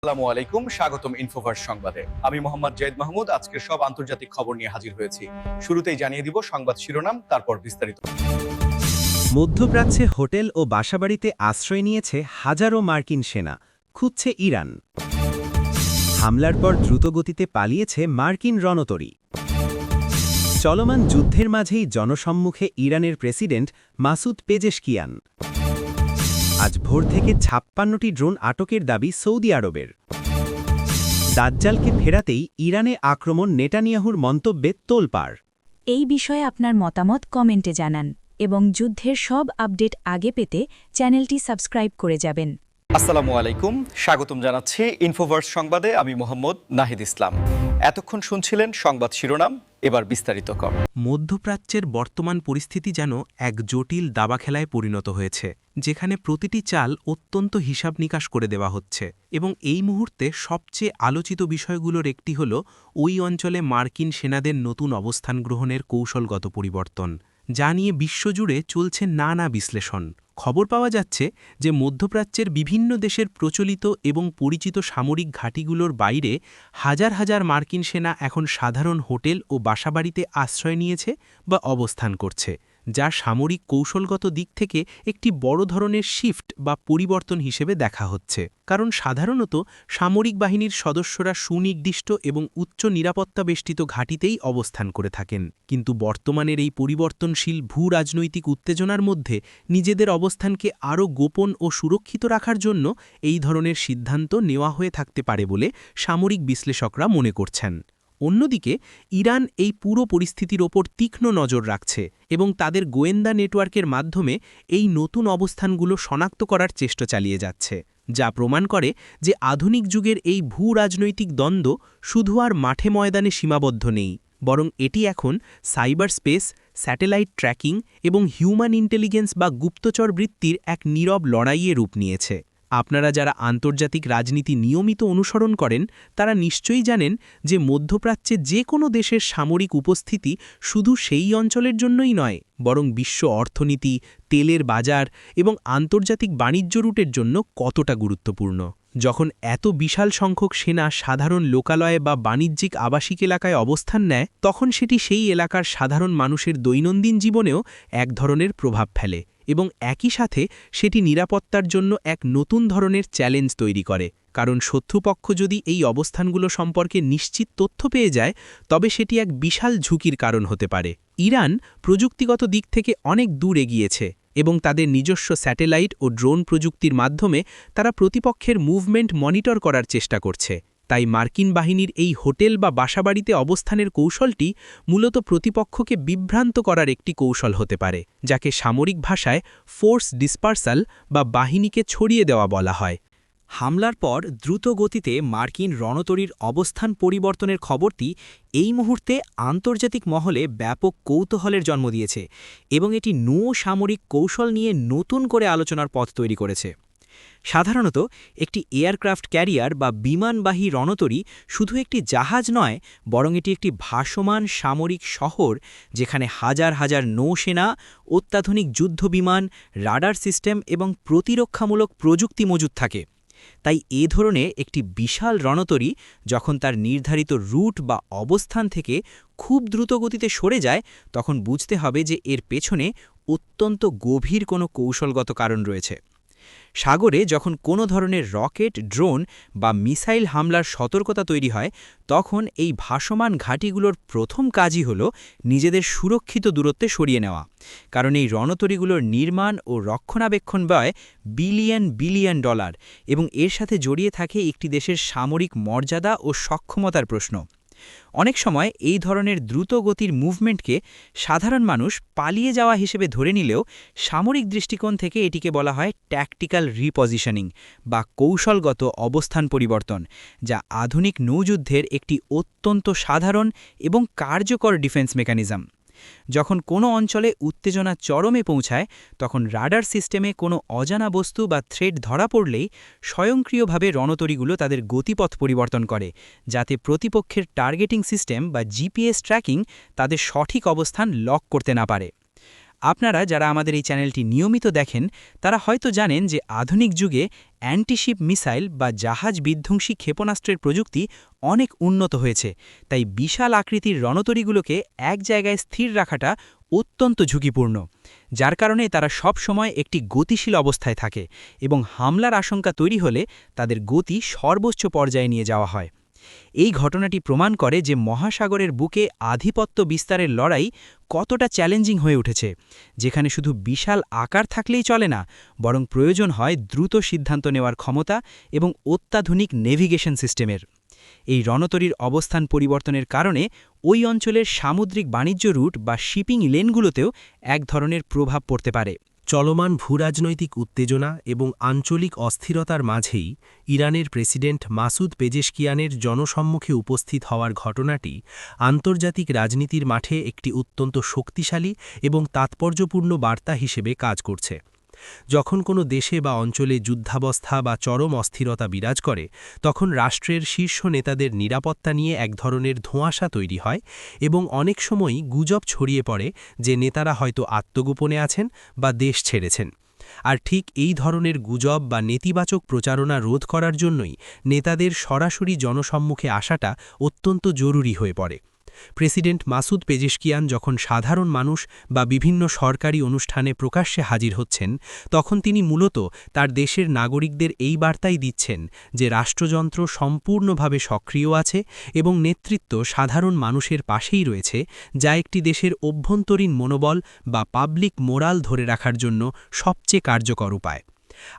আসসালামু আলাইকুম, স্বাগতম ইনফোভার্স সংবাদে। আমি মোহাম্মদ জয়েদ মাহমুদ আজকের সব আন্তর্জাতিক খবর নিয়ে হাজির হয়েছি। শুরুতেই জানিয়ে দিব সংবাদ শিরোনাম, তারপর বিস্তারিত। মধ্যপ্রাচ্যে হোটেল ও বাসাবাড়িতে আশ্রয় নিয়েছে হাজারো মার্কিন সেনা, খুঁজছে ইরান। হামলার পর দ্রুতগতিতে পালিয়েছে মার্কিন রণতরী। চলমান যুদ্ধের মাঝেই জনসম্মুখে ইরানের প্রেসিডেন্ট মাসুদ পেজেশকিয়ান। আজ ভোর থেকে ৫৬টি ড্রোন আটকের দাবি সৌদি আরবের। দাজ্জালকে ফেরাতেই ইরানে আক্রমণ, নেতানিয়াহুর মন্তব্যে তোলপাড়। এই বিষয়ে আপনার মতামত কমেন্টে জানান এবং যুদ্ধের সব আপডেট আগে পেতে চ্যানেলটি সাবস্ক্রাইব করে যাবেন। আসসালামু আলাইকুম, স্বাগতম জানাচ্ছি ইনফোভার্স সংবাদে। আমি মোহাম্মদ নাহিদ ইসলাম। এতক্ষণ শুনছিলেন সংবাদ শিরোনাম, এবার বিস্তারিত কর। মধ্যপ্রাচ্যের বর্তমান পরিস্থিতি যেন এক জটিল দাবা খেলায় পরিণত হয়েছে, যেখানে প্রতিটি চাল অত্যন্ত হিসাব নিকাশ করে দেওয়া হচ্ছে। এবং এই মুহূর্তে সবচেয়ে আলোচিত বিষয়গুলোর একটি হল ওই অঞ্চলে মার্কিন সেনাদের নতুন অবস্থান গ্রহণের কৌশলগত পরিবর্তন, যা নিয়ে বিশ্বজুড়ে চলছে নানা বিশ্লেষণ। খবর পাওয়া যাচ্ছে যে মধ্যপ্রাচ্যের বিভিন্ন দেশের প্রচলিত এবং পরিচিত সামরিক ঘাঁটিগুলোর বাইরে হাজার হাজার মার্কিন সেনা এখন সাধারণ হোটেল ও বাসাবাড়িতে আশ্রয় নিয়েছে বা অবস্থান করছে, যা সামরিক কৌশলগত দিক থেকে একটি বড় ধরনের শিফট বা পরিবর্তন হিসেবে দেখা হচ্ছে। কারণ সাধারণত সামরিক বাহিনীর সদস্যরা সুনির্দিষ্ট এবং উচ্চ নিরাপত্তা বেষ্টিত ঘাঁটিতেই অবস্থান করে থাকেন, কিন্তু বর্তমানের এই পরিবর্তনশীল ভূ-রাজনৈতিক উত্তেজনার মধ্যে নিজেদের অবস্থানকে আরও গোপন ও সুরক্ষিত রাখার জন্য এই ধরনের সিদ্ধান্ত নেওয়া হয়ে থাকতে পারে বলে সামরিক বিশ্লেষকরা মনে করছেন। অন্যদিকে ইরান এই পুরো পরিস্থিতির ওপর তীক্ষ্ণ নজর রাখছে এবং তাদের গোয়েন্দা নেটওয়ার্কের মাধ্যমে এই নতুন অবস্থানগুলো শনাক্ত করার চেষ্টা চালিয়ে যাচ্ছে, যা প্রমাণ করে যে আধুনিক যুগের এই ভূ-রাজনৈতিক দ্বন্দ্ব শুধু আর মাঠে ময়দানে সীমাবদ্ধ নেই, বরং এটি এখন সাইবার স্পেস, স্যাটেলাইট ট্র্যাকিং এবং হিউম্যান ইন্টেলিজেন্স বা গুপ্তচর বৃত্তির এক নীরব লড়াইয়ে রূপ নিয়েছে। আপনারা যারা আন্তর্জাতিক রাজনীতি নিয়মিত অনুসরণ করেন তারা নিশ্চয়ই জানেন যে মধ্যপ্রাচ্যে যে কোনো দেশের সামরিক উপস্থিতি শুধু সেই অঞ্চলের জন্যই নয়, বরং বিশ্ব অর্থনীতি, তেলের বাজার এবং আন্তর্জাতিক বাণিজ্য রুটের জন্য কতটা গুরুত্বপূর্ণ। যখন এত বিশাল সংখ্যক সেনা সাধারণ লোকালয়ে বা বাণিজ্যিক আবাসিক এলাকায় অবস্থান নেয়, তখন সেটি সেই এলাকার সাধারণ মানুষের দৈনন্দিন জীবনেও এক ধরনের প্রভাব ফেলে এবং একই সাথে সেটি নিরাপত্তার জন্য এক নতুন ধরনের চ্যালেঞ্জ তৈরি করে। কারণ শত্রুপক্ষ যদি এই অবস্থানগুলো সম্পর্কে নিশ্চিত তথ্য পেয়ে যায়, তবে সেটি এক বিশাল ঝুঁকির কারণ হতে পারে। ইরান প্রযুক্তিগত দিক থেকে অনেক দূর এগিয়েছে এবং তাদের নিজস্ব স্যাটেলাইট ও ড্রোন প্রযুক্তির মাধ্যমে তারা প্রতিপক্ষের মুভমেন্ট মনিটর করার চেষ্টা করছে। তাই মার্কিন বাহিনীর এই হোটেল বা বাসাবাড়িতে অবস্থানের কৌশলটি মূলত প্রতিপক্ষকে বিভ্রান্ত করার একটি কৌশল হতে পারে, যাকে সামরিক ভাষায় ফোর্স ডিসপার্সাল বা বাহিনীকে ছড়িয়ে দেওয়া বলা হয়। হামলার পর দ্রুত গতিতে মার্কিন রণতরীর অবস্থান পরিবর্তনের খবরটি এই মুহূর্তে আন্তর্জাতিক মহলে ব্যাপক কৌতূহলের জন্ম দিয়েছে এবং এটি নৌ সামরিক কৌশল নিয়ে নতুন করে আলোচনার পথ তৈরি করেছে। সাধারণত একটি এয়ারক্রাফট ক্যারিয়ার বা বিমানবাহী রণতরী শুধু একটি জাহাজ নয়, বরং এটি একটি ভাসমান সামরিক শহর, যেখানে হাজার হাজার নৌসেনা, অত্যাধুনিক যুদ্ধবিমান, রাডার সিস্টেম এবং প্রতিরক্ষামূলক প্রযুক্তি মজুদ থাকে। তাই এ ধরনের একটি বিশাল রণতরী যখন তার নির্ধারিত রুট বা অবস্থান থেকে খুব দ্রুত গতিতে সরে যায়, তখন বুঝতে হবে যে এর পেছনে অত্যন্ত গভীর কোনো কৌশলগত কারণ রয়েছে। সাগরে যখন কোনো ধরনের রকেট, ড্রোন বা মিসাইল হামলার সতর্কতা তৈরি হয়, তখন এই ভাসমান ঘাঁটিগুলোর প্রথম কাজই হল নিজেদের সুরক্ষিত দূরত্বে সরিয়ে নেওয়া। কারণ এই রণতরীগুলোর নির্মাণ ও রক্ষণাবেক্ষণ ব্যয় বিলিয়ন বিলিয়ন ডলার এবং এর সাথে জড়িয়ে থাকে একটি দেশের সামরিক মর্যাদা ও সক্ষমতার প্রশ্ন। অনেক সময় এই ধরনের দ্রুত গতির মুভমেন্টকে সাধারণ মানুষ পালিয়ে যাওয়া হিসেবে ধরে নিলেও সামরিক দৃষ্টিকোণ থেকে এটিকে বলা হয় ট্যাকটিক্যাল রিপজিশনিং বা কৌশলগত অবস্থান পরিবর্তন, যা আধুনিক নৌযুদ্ধের একটি অত্যন্ত সাধারণ এবং কার্যকর ডিফেন্স মেকানিজম। যখন কোনো অঞ্চলে উত্তেজনা চরমে পৌঁছায়, তখন রাডার সিস্টেমে কোনো অজানা বস্তু বা থ্রেট ধরা পড়লেই স্বয়ংক্রিয়ভাবে রণতরীগুলো তাদের গতিপথ পরিবর্তন করে, যাতে প্রতিপক্ষের টার্গেটিং সিস্টেম বা জিপিএস ট্র্যাকিং তাদের সঠিক অবস্থান লক করতে না পারে। আপনারা যারা আমাদের এই চ্যানেলটি নিয়মিত দেখেন তারা হয়তো জানেন যে আধুনিক যুগে অ্যান্টিশিপ মিসাইল বা জাহাজ বিধ্বংসী ক্ষেপণাস্ত্রের প্রযুক্তি অনেক উন্নত হয়েছে, তাই বিশাল আকৃতির রণতরীগুলোকে এক জায়গায় স্থির রাখাটা অত্যন্ত ঝুঁকিপূর্ণ, যার কারণে তারা সব সময় একটি গতিশীল অবস্থায় থাকে এবং হামলার আশঙ্কা তৈরি হলে তাদের গতি সর্বোচ্চ পর্যায়ে নিয়ে যাওয়া হয়। এই ঘটনাটি প্রমাণ করে যে মহাসাগরের বুকে আধিপত্য বিস্তারের লড়াই কতটা চ্যালেঞ্জিং হয়ে উঠেছে, যেখানে শুধু বিশাল আকার থাকলেই চলে না, বরং প্রয়োজন হয় দ্রুত সিদ্ধান্ত নেওয়ার ক্ষমতা এবং অত্যাধুনিক নেভিগেশন সিস্টেমের। এই রণতরীর অবস্থান পরিবর্তনের কারণে ওই অঞ্চলের সামুদ্রিক বাণিজ্য রুট বা শিপিং লেনগুলোতেও এক ধরনের প্রভাব পড়তে পারে। চলমান ভূরাজনৈতিক উত্তেজনা এবং আঞ্চলিক অস্থিরতার মাঝেই ইরানের প্রেসিডেন্ট মাসুদ পেজেশকিয়ানের জনসম্মুখে উপস্থিত হওয়ার ঘটনাটি আন্তর্জাতিক রাজনীতির মাঠে একটি অত্যন্ত শক্তিশালী এবং তাৎপর্যপূর্ণ বার্তা হিসেবে কাজ করছে। যখন কোনো দেশে বা অঞ্চলে যুদ্ধাবস্থা বা চরম অস্থিরতা বিরাজ করে, তখন রাষ্ট্রের শীর্ষ নেতাদের নিরাপত্তা নিয়ে এক ধরনের ধোঁয়াশা তৈরি হয় এবং অনেক সময়ই গুজব ছড়িয়ে পড়ে যে নেতারা হয়তো আত্মগোপনে আছেন বা দেশ ছেড়েছেন। আর ঠিক এই ধরনের গুজব বা নেতিবাচক প্রচারণা রোধ করার জন্যই নেতাদের সরাসরি জনসম্মুখে আসাটা অত্যন্ত জরুরি হয়ে পড়ে। প্রেসিডেন্ট মাসুদ পেজেশকিয়ান যখন সাধারণ মানুষ বা বিভিন্ন সরকারি অনুষ্ঠানে প্রকাশ্যে হাজির হচ্ছেন, তখন তিনি মূলত তার দেশের নাগরিকদের এই বার্তাই দিচ্ছেন যে রাষ্ট্রযন্ত্র সম্পূর্ণভাবে সক্রিয় আছে এবং নেতৃত্ব সাধারণ মানুষের পাশেই রয়েছে, যা একটি দেশের অভ্যন্তরীণ মনোবল বা পাবলিক মোরাল ধরে রাখার জন্য সবচেয়ে কার্যকর উপায়।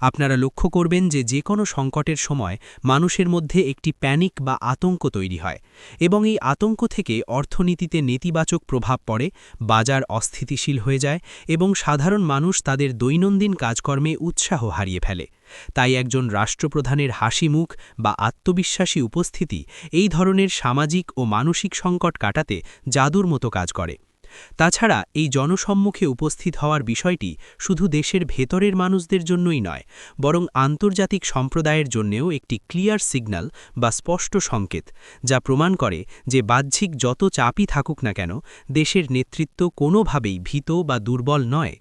আপনারা লক্ষ্য করবেন যে কোনো সংকটের সময় মানুষের মধ্যে একটি প্যানিক বা আতঙ্ক তৈরি হয় এবং এই আতঙ্ক থেকে অর্থনীতিতে নেতিবাচক প্রভাব পড়ে, বাজার অস্থিতিশীল হয়ে যায় এবং সাধারণ মানুষ তাদের দৈনন্দিন কাজকর্মে উৎসাহ হারিয়ে ফেলে। তাই একজন রাষ্ট্রপ্রধানের হাসি মুখ বা আত্মবিশ্বাসী উপস্থিতি এই ধরনের সামাজিক ও মানসিক সংকট কাটাতে জাদুর মতো কাজ করে। তাছাড়া এই জনসম্মুখে উপস্থিত হওয়ার বিষয়টি শুধু দেশের ভেতরের মানুষদের জন্যই নয়, বরং আন্তর্জাতিক সম্প্রদায়ের জন্যেও একটি ক্লিয়ার সিগন্যাল বা স্পষ্ট সংকেত, যা প্রমাণ করে যে বাহ্যিক যত চাপই থাকুক না কেন, দেশের নেতৃত্ব কোনোভাবেই ভীত বা দুর্বল নয়।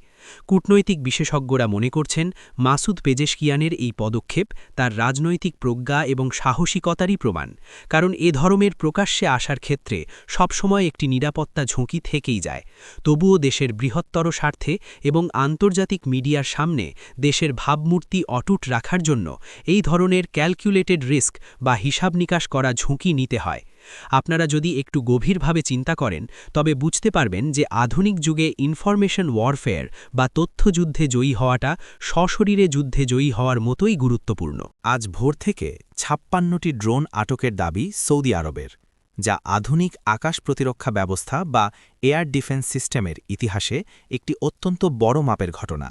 কূটনৈতিক বিশেষজ্ঞরা মনে করছেন মাসুদ পেজেশকিয়ানের এই পদক্ষেপ তার রাজনৈতিক প্রজ্ঞা এবং সাহসিকতারই প্রমাণ, কারণ এ ধরনের প্রকাশ্যে আসার ক্ষেত্রে সবসময় একটি নিরাপত্তা ঝুঁকি থেকেই যায়। তবুও দেশের বৃহত্তর স্বার্থে এবং আন্তর্জাতিক মিডিয়ার সামনে দেশের ভাবমূর্তি অটুট রাখার জন্য এই ধরনের ক্যালকুলেটেড রিস্ক বা হিসাব নিকাশ করা ঝুঁকি নিতে হয়। আপনারা যদি একটু গভীরভাবে চিন্তা করেন, তবে বুঝতে পারবেন যে আধুনিক যুগে ইনফরমেশন ওয়ারফেয়ার বা তথ্যযুদ্ধে জয়ী হওয়াটা সশরীরে যুদ্ধে জয়ী হওয়ার মতোই গুরুত্বপূর্ণ। আজ ভোর থেকে ৫৬টি ড্রোন আটকের দাবি সৌদি আরবের, যা আধুনিক আকাশ প্রতিরক্ষা ব্যবস্থা বা এয়ার ডিফেন্স সিস্টেমের ইতিহাসে একটি অত্যন্ত বড় মাপের ঘটনা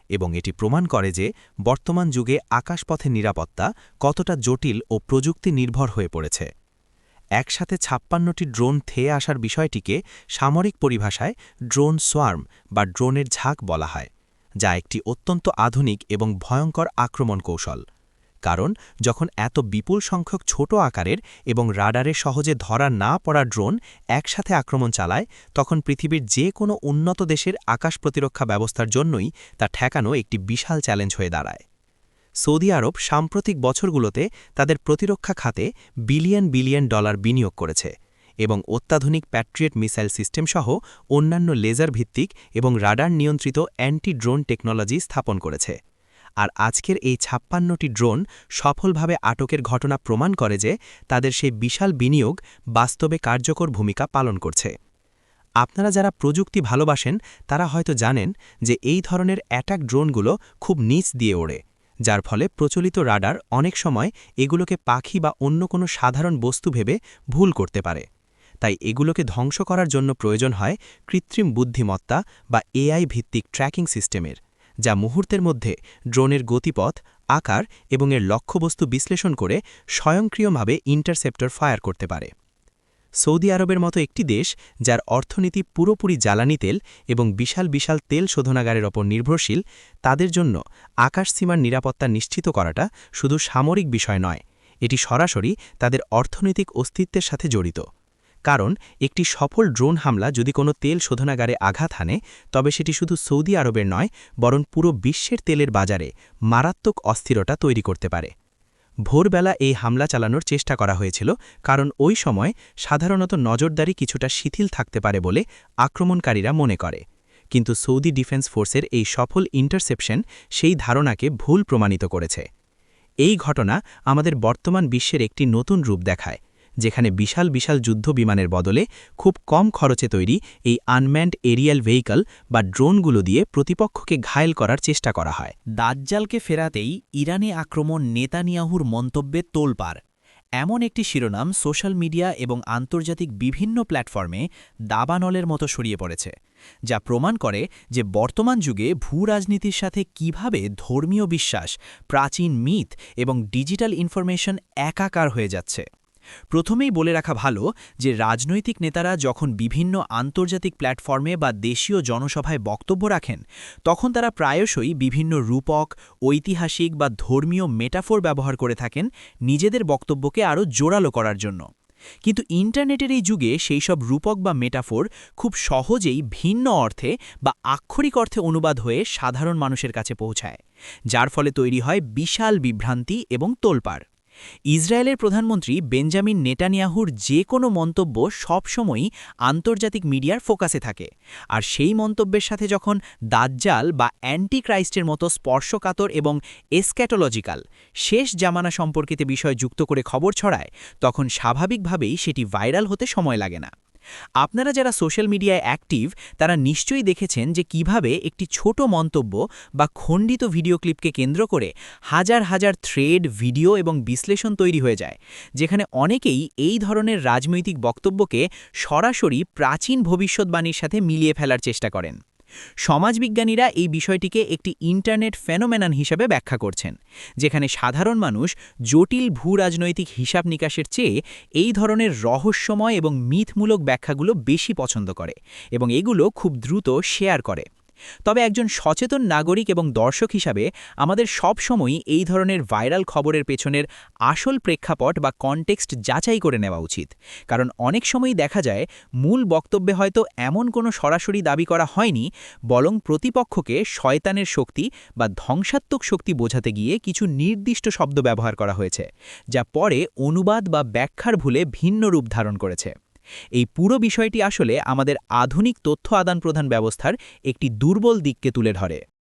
এবং এটি প্রমাণ করে যে বর্তমান যুগে আকাশপথের নিরাপত্তা কতটা জটিল ও প্রযুক্তি নির্ভর হয়ে পড়েছে। একসাথে ৫৬টি ড্রোন থেয়ে আসার বিষয়টিকে সামরিক পরিভাষায় ড্রোন সোয়ার্ম বা ড্রোনের ঝাঁক বলা হয়, যা একটি অত্যন্ত আধুনিক এবং ভয়ঙ্কর আক্রমণ কৌশল। কারণ যখন এত বিপুল সংখ্যক ছোট আকারের এবং রাডারে সহজে ধরা না পড়া ড্রোন একসাথে আক্রমণ চালায়, তখন পৃথিবীর যে কোনো উন্নত দেশের আকাশ প্রতিরক্ষা ব্যবস্থার জন্যই তা ঠেকানো একটি বিশাল চ্যালেঞ্জ হয়ে দাঁড়ায়। সৌদি আরব সাম্প্রতিক বছরগুলোতে তাদের প্রতিরক্ষা খাতে বিলিয়ন বিলিয়ন ডলার বিনিয়োগ করেছে এবং অত্যাধুনিক প্যাট্রিয়েট মিসাইল সিস্টেম সহ অন্যান্য লেজার ভিত্তিক এবং রাডার নিয়ন্ত্রিত অ্যান্টি ড্রোন টেকনোলজি স্থাপন করেছে। আর আজকের এই ৫৬টি ড্রোন সফলভাবে আটকের ঘটনা প্রমাণ করে যে তাদের সেই বিশাল বিনিয়োগ বাস্তবে কার্যকর ভূমিকা পালন করছে। আপনারা যারা প্রযুক্তি ভালোবাসেন তারা হয়তো জানেন যে এই ধরনের অ্যাটাক ড্রোনগুলো খুব নিচ দিয়ে ওড়ে, যার ফলে প্রচলিত রাডার অনেক সময় এগুলোকে পাখি বা অন্য কোনো সাধারণ বস্তু ভেবে ভুল করতে পারে। তাই এগুলোকে ধ্বংস করার জন্য প্রয়োজন হয় কৃত্রিম বুদ্ধিমত্তা বা এআই ভিত্তিক ট্র্যাকিং সিস্টেমের, যা মুহূর্তের মধ্যে ড্রোনের গতিপথ, আকার এবং এর লক্ষ্যবস্তু বিশ্লেষণ করে স্বয়ংক্রিয়ভাবে ইন্টারসেপ্টর ফায়ার করতে পারে। সৌদি আরবের মতো একটি দেশ, যার অর্থনীতি পুরোপুরি জ্বালানি তেল এবং বিশাল বিশাল তেল শোধনাগারের ওপর নির্ভরশীল, তাদের জন্য আকাশসীমার নিরাপত্তা নিশ্চিত করাটা শুধু সামরিক বিষয় নয়, এটি সরাসরি তাদের অর্থনৈতিক অস্তিত্বের সাথে জড়িত। কারণ একটি সফল ড্রোন হামলা যদি কোনো তেল শোধনাগারে আঘাত হানে তবে সেটি শুধু সৌদি আরবের নয় বরং পুরো বিশ্বের তেলের বাজারে মারাত্মক অস্থিরতা তৈরি করতে পারে। ভোরবেলা এই হামলা চালানোর চেষ্টা করা হয়েছিল কারণ ওই সময় সাধারণত নজরদারি কিছুটা শিথিল থাকতে পারে বলে আক্রমণকারীরা মনে করে, কিন্তু সৌদি ডিফেন্স ফোর্সের এই সফল ইন্টারসেপশন সেই ধারণাকে ভুল প্রমাণিত করেছে। এই ঘটনা আমাদের বর্তমান বিশ্বের একটি নতুন রূপ দেখায়, যেখানে বিশাল বিশাল যুদ্ধ বিমানের বদলে খুব কম খরচে তৈরি এই আনম্যান্ড এরিয়াল ভেহিকল বা ড্রোনগুলো দিয়ে প্রতিপক্ষকে ঘায়েল করার চেষ্টা করা হয়। দাজ্জালকে ফেরাতেই ইরানে আক্রমণ, নেতানিয়াহুর মন্তব্যে তোলপাড়, এমন একটি শিরোনাম সোশ্যাল মিডিয়া এবং আন্তর্জাতিক বিভিন্ন প্ল্যাটফর্মে দাবানলের মতো ছড়িয়ে পড়েছে, যা প্রমাণ করে যে বর্তমান যুগে ভূরাজনীতির সাথে কিভাবে ধর্মীয় বিশ্বাস, প্রাচীন মিথ এবং ডিজিটাল ইনফরমেশন একাকার হয়ে যাচ্ছে। প্রথমেই বলে রাখা ভালো যে রাজনৈতিক নেতারা যখন বিভিন্ন আন্তর্জাতিক প্ল্যাটফর্মে বা দেশীয় জনসভায় বক্তব্য রাখেন, তখন তারা প্রায়শই বিভিন্ন রূপক, ঐতিহাসিক বা ধর্মীয় মেটাফোর ব্যবহার করে থাকেন নিজেদের বক্তব্যকে আরও জোরালো করার জন্য। কিন্তু ইন্টারনেটের এই যুগে সেই সব রূপক বা মেটাফোর খুব সহজেই ভিন্ন অর্থে বা আক্ষরিক অর্থে অনুবাদ হয়ে সাধারণ মানুষের কাছে পৌঁছায়, যার ফলে তৈরি হয় বিশাল বিভ্রান্তি এবং তোলপাড়। ইসরায়েলের প্রধানমন্ত্রী বেঞ্জামিন নেতানিয়াহুর যে কোনো মন্তব্য সবসময়ই আন্তর্জাতিক মিডিয়ার ফোকাসে থাকে, আর সেই মন্তব্যের সাথে যখন দাজ্জাল বা অ্যান্টি ক্রাইস্টের মতো স্পর্শকাতর এবং এসক্যাটোলজিক্যাল শেষ জামানা সম্পর্কিত বিষয় যুক্ত করে খবর ছড়ায়, তখন স্বাভাবিকভাবেই সেটি ভাইরাল হতে সময় লাগে না। আপনারা যারা সোশ্যাল মিডিয়ায় অ্যাক্টিভ তারা নিশ্চয়ই দেখেছেন যে কিভাবে একটি ছোট মন্তব্য বা খণ্ডিত ভিডিও ক্লিপকে কেন্দ্র করে হাজার হাজার থ্রেড, ভিডিও এবং বিশ্লেষণ তৈরি হয়ে যায়, যেখানে অনেকেই এই ধরনের রাজনৈতিক বক্তব্যকে সরাসরি প্রাচীন ভবিষ্যৎবাণীর সাথে মিলিয়ে ফেলার চেষ্টা করেন। সমাজবিজ্ঞানীরা এই বিষয়টিকে একটি ইন্টারনেট ফেনোমেনন হিসেবে ব্যাখ্যা করছেন, যেখানে সাধারণ মানুষ জটিল ভূরাজনৈতিক হিসাব নিকাশের চেয়ে এই ধরনের রহস্যময় এবং মিথমূলক ব্যাখ্যাগুলো বেশি পছন্দ করে এবং এগুলো খুব দ্রুত শেয়ার করে। তবে একজন সচেতন নাগরিক এবং দর্শক হিসাবে আমাদের সবসময়ই এই ধরনের ভাইরাল খবরের পেছনের আসল প্রেক্ষাপট বা কনটেক্সট যাচাই করে নেওয়া উচিত, কারণ অনেক সময়ই দেখা যায় মূল বক্তব্যে হয়তো এমন কোনো সরাসরি দাবি করা হয়নি, বরং প্রতিপক্ষকে শয়তানের শক্তি বা ধ্বংসাত্মক শক্তি বোঝাতে গিয়ে কিছু নির্দিষ্ট শব্দ ব্যবহার করা হয়েছে, যা পরে অনুবাদ বা ব্যাখ্যার ভুলে ভিন্ন রূপ ধারণ করেছে। এই পুরো বিষয়টি আসলে আমাদের আধুনিক তথ্য আদান-প্রদান ব্যবস্থার একটি দুর্বল দিককে তুলে ধরে।